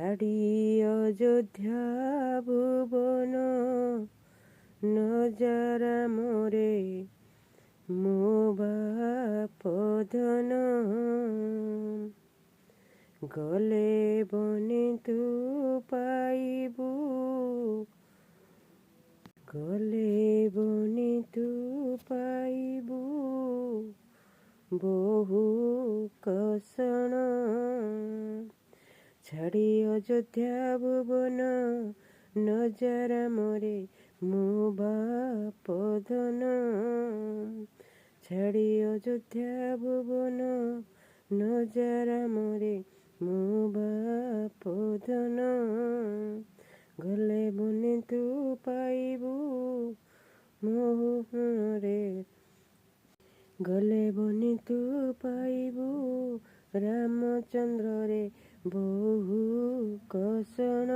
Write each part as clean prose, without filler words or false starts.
ଛାଡ଼ି ଅଯୋଧ୍ୟା ଭୁବନ ନଜର ମୋରେ ମୋ ବାପ ଧନ। ଗଲେ ବନେ ତୁ ପାଇବୁ, ଗଲେ ବନେ ତୁ ପାଇବୁ ବହୁ କଷଣ। ଛାଡ଼ି ଅଯୋଧ୍ୟା ଭୁବନ ନଜର ମୋରେ ମୋ ବାପ ଧନ। ଛାଡ଼ି ଅଯୋଧ୍ୟା ଭୁବନ ନଜର ମୋରେ ମୋ ବାପ ଧନ। ଗଲେ ବନେ ତୁ ପାଇବୁ ମୋହନରେ, ଗଲେ ବନେ ତୁ ପାଇବୁ ରାମଚନ୍ଦ୍ରରେ ବହୁ କଷଣ।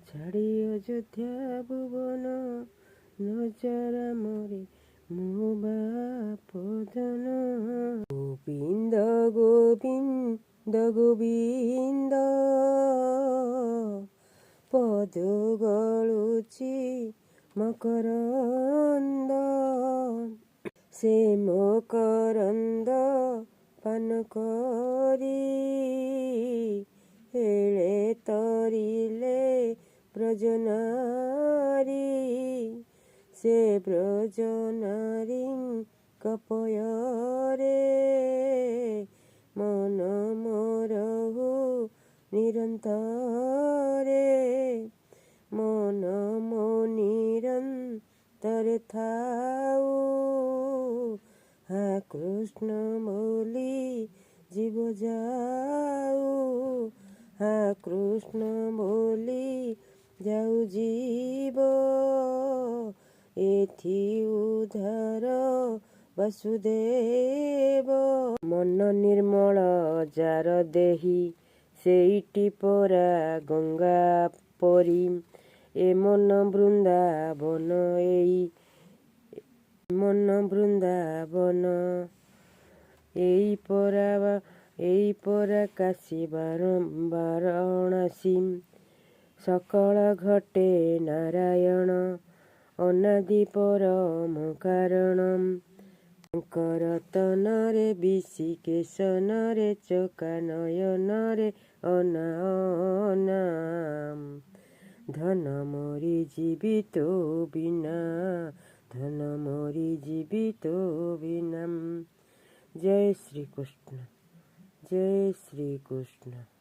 ଛାଡ଼ି ଅଯୋଧ୍ୟା ଭୁବନ ନଜର ମୋରେ ମୋ ବାପ ଧନ। ଗୋବିନ୍ଦ ଗୋବିନ୍ଦ ଗୋବିନ୍ଦ ପଦ ଗଳୁଛି ମକରନ୍ଦ। ସେ ମକରନ୍ଦ ପାନ କରି ହେଳେ ତରିଲେ ବ୍ରଜନାରୀ। ସେ ବ୍ରଜନାରୀଙ୍କ ପୟରେ ମନ ମୋରହୁ ନିରନ୍ତରେ। ମନ ମୋ ନିରନ୍ତରେ ଥାଉ, ହା କୃଷ୍ଣ ବୋଲି ଯିବ ଯାଉ। ହା କୃଷ୍ଣ ବୋଲି ଯାଉ ଯିବ, ଏଥି ଉଦ୍ଧାର ବାସୁଦେବ। ମନ ନିର୍ମଳ ଯାର ଦେହି, ସେଇଟି ପରା ଗଙ୍ଗା ପରି। ଏ ମନ ବୃନ୍ଦାବନ, ଏଇ ମନ ବୃନ୍ଦାବନ। ଏଇ ପରା କାଶୀ ବାରାଣସୀ। ସକଳ ଘଟେ ନାରାୟଣ, ଅନାଦି ପରମ କାରଣ। ଶଙ୍କରତନରେ ବିଶିକେଶନରେ, ଚକା ନୟନରେ ଅନାଅନା। ଧନ ମରି ଯିବି ତୋ ବିନା, ଧନ ମରି ଯିବି ତୋ ବିନା। ଜୟ ଶ୍ରୀ କୃଷ୍ଣ, ଜୟ ଶ୍ରୀ କୃଷ୍ଣ।